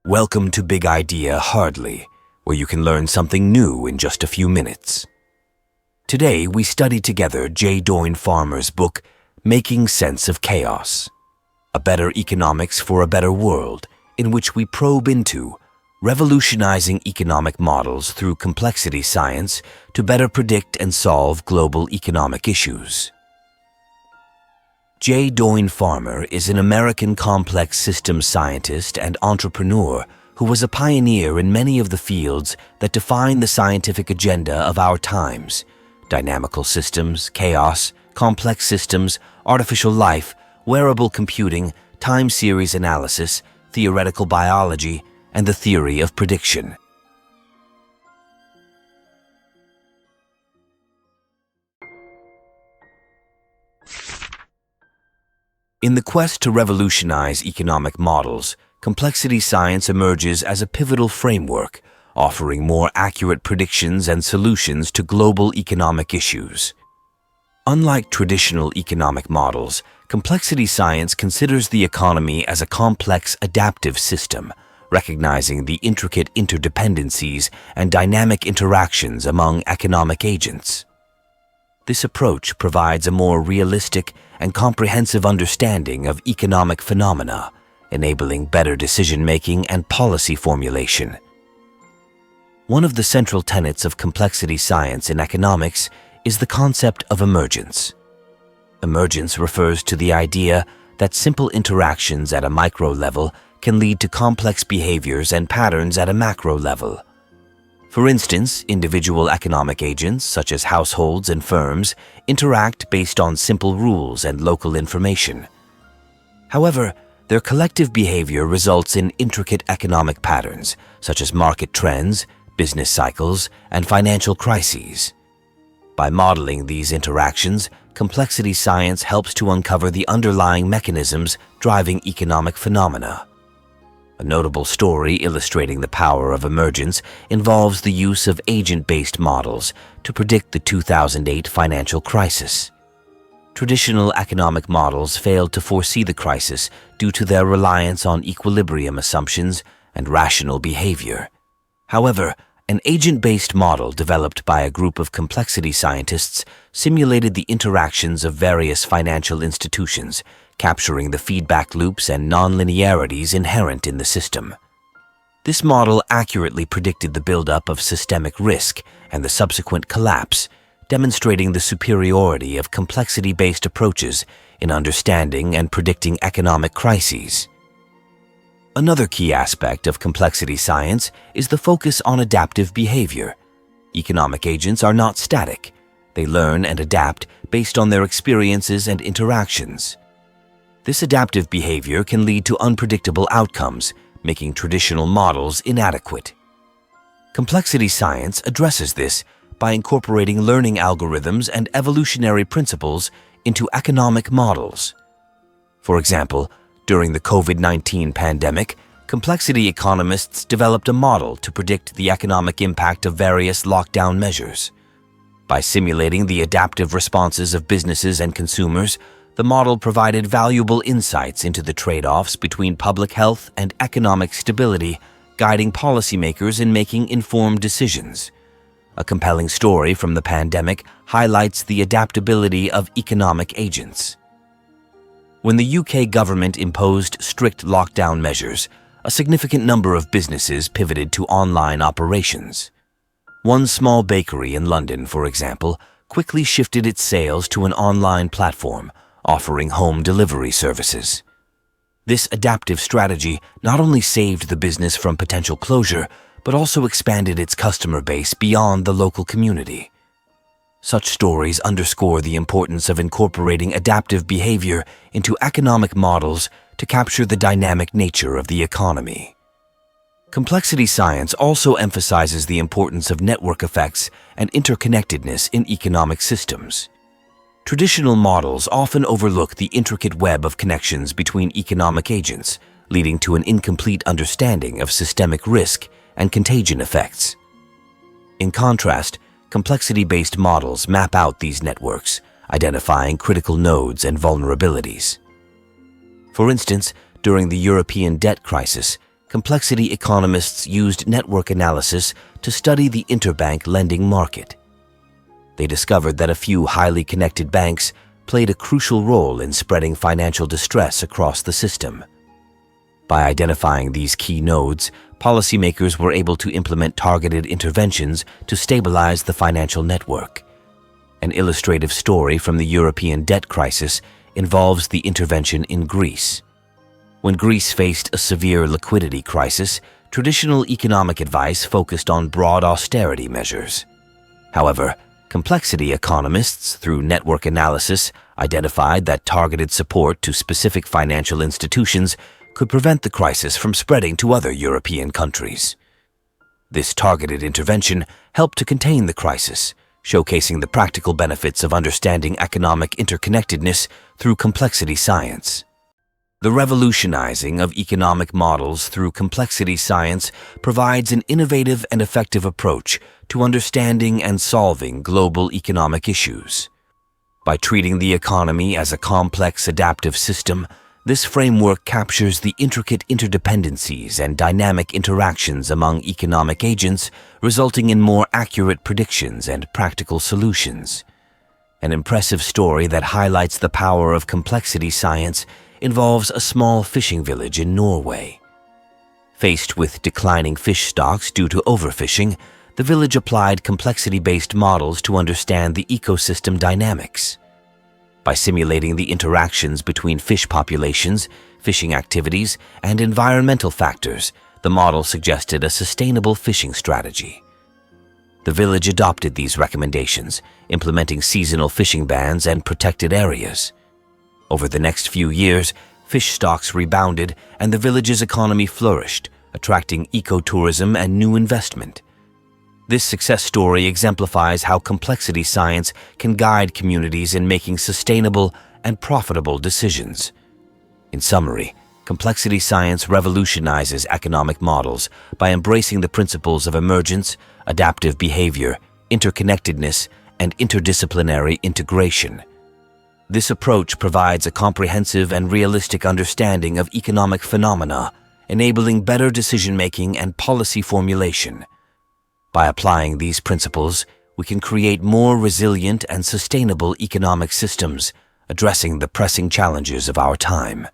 Welcome to Big Idea Hardly, where you can learn something new in just a few minutes. Today, we study together Doyne Farmer's book, Making Sense of Chaos, A Better Economics for a Better World, in which we probe into revolutionizing economic models through complexity science to better predict and solve global economic issues. Doyne Farmer is an American complex systems scientist and entrepreneur who was a pioneer in many of the fields that define the scientific agenda of our times: dynamical systems, chaos, complex systems, artificial life, wearable computing, time series analysis, theoretical biology, and the theory of prediction. In the quest to revolutionize economic models, complexity science emerges as a pivotal framework, offering more accurate predictions and solutions to global economic issues. Unlike traditional economic models, complexity science considers the economy as a complex adaptive system, recognizing the intricate interdependencies and dynamic interactions among economic agents. This approach provides a more realistic and comprehensive understanding of economic phenomena, enabling better decision-making and policy formulation. One of the central tenets of complexity science in economics is the concept of emergence. Emergence refers to the idea that simple interactions at a micro level can lead to complex behaviors and patterns at a macro level. For instance, individual economic agents, such as households and firms, interact based on simple rules and local information. However, their collective behavior results in intricate economic patterns, such as market trends, business cycles, and financial crises. By modeling these interactions, complexity science helps to uncover the underlying mechanisms driving economic phenomena. A notable story illustrating the power of emergence involves the use of agent-based models to predict the 2008 financial crisis. Traditional economic models failed to foresee the crisis due to their reliance on equilibrium assumptions and rational behavior. However, an agent-based model developed by a group of complexity scientists simulated the interactions of various financial institutions, capturing the feedback loops and nonlinearities inherent in the system. This model accurately predicted the buildup of systemic risk and the subsequent collapse, demonstrating the superiority of complexity-based approaches in understanding and predicting economic crises. Another key aspect of complexity science is the focus on adaptive behavior. Economic agents are not static. They learn and adapt based on their experiences and interactions. This adaptive behavior can lead to unpredictable outcomes, making traditional models inadequate. Complexity science addresses this by incorporating learning algorithms and evolutionary principles into economic models. For example, during the COVID-19 pandemic, complexity economists developed a model to predict the economic impact of various lockdown measures. By simulating the adaptive responses of businesses and consumers, the model provided valuable insights into the trade-offs between public health and economic stability, guiding policymakers in making informed decisions. A compelling story from the pandemic highlights the adaptability of economic agents. When the UK government imposed strict lockdown measures, a significant number of businesses pivoted to online operations. One small bakery in London, for example, quickly shifted its sales to an online platform, offering home delivery services. This adaptive strategy not only saved the business from potential closure, but also expanded its customer base beyond the local community. Such stories underscore the importance of incorporating adaptive behavior into economic models to capture the dynamic nature of the economy. Complexity science also emphasizes the importance of network effects and interconnectedness in economic systems. Traditional models often overlook the intricate web of connections between economic agents, leading to an incomplete understanding of systemic risk and contagion effects. In contrast, complexity-based models map out these networks, identifying critical nodes and vulnerabilities. For instance, during the European debt crisis, complexity economists used network analysis to study the interbank lending market. They discovered that a few highly connected banks played a crucial role in spreading financial distress across the system. By identifying these key nodes, policymakers were able to implement targeted interventions to stabilize the financial network. An illustrative story from the European debt crisis involves the intervention in Greece. When Greece faced a severe liquidity crisis, traditional economic advice focused on broad austerity measures. However, complexity economists, through network analysis, identified that targeted support to specific financial institutions could prevent the crisis from spreading to other European countries. This targeted intervention helped to contain the crisis, showcasing the practical benefits of understanding economic interconnectedness through complexity science. The revolutionizing of economic models through complexity science provides an innovative and effective approach to understanding and solving global economic issues. By treating the economy as a complex adaptive system, this framework captures the intricate interdependencies and dynamic interactions among economic agents, resulting in more accurate predictions and practical solutions. An impressive story that highlights the power of complexity science involves a small fishing village in Norway. Faced with declining fish stocks due to overfishing, the village applied complexity-based models to understand the ecosystem dynamics. By simulating the interactions between fish populations, fishing activities, and environmental factors, the model suggested a sustainable fishing strategy. The village adopted these recommendations, implementing seasonal fishing bans and protected areas. Over the next few years, fish stocks rebounded and the village's economy flourished, attracting ecotourism and new investment. This success story exemplifies how complexity science can guide communities in making sustainable and profitable decisions. In summary, complexity science revolutionizes economic models by embracing the principles of emergence, adaptive behavior, interconnectedness, and interdisciplinary integration. This approach provides a comprehensive and realistic understanding of economic phenomena, enabling better decision-making and policy formulation. By applying these principles, we can create more resilient and sustainable economic systems, addressing the pressing challenges of our time.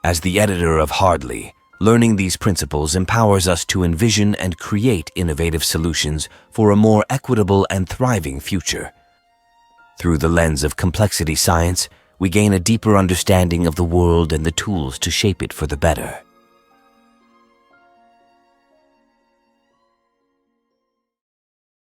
As the editor of Hardly, learning these principles empowers us to envision and create innovative solutions for a more equitable and thriving future. Through the lens of complexity science, we gain a deeper understanding of the world and the tools to shape it for the better.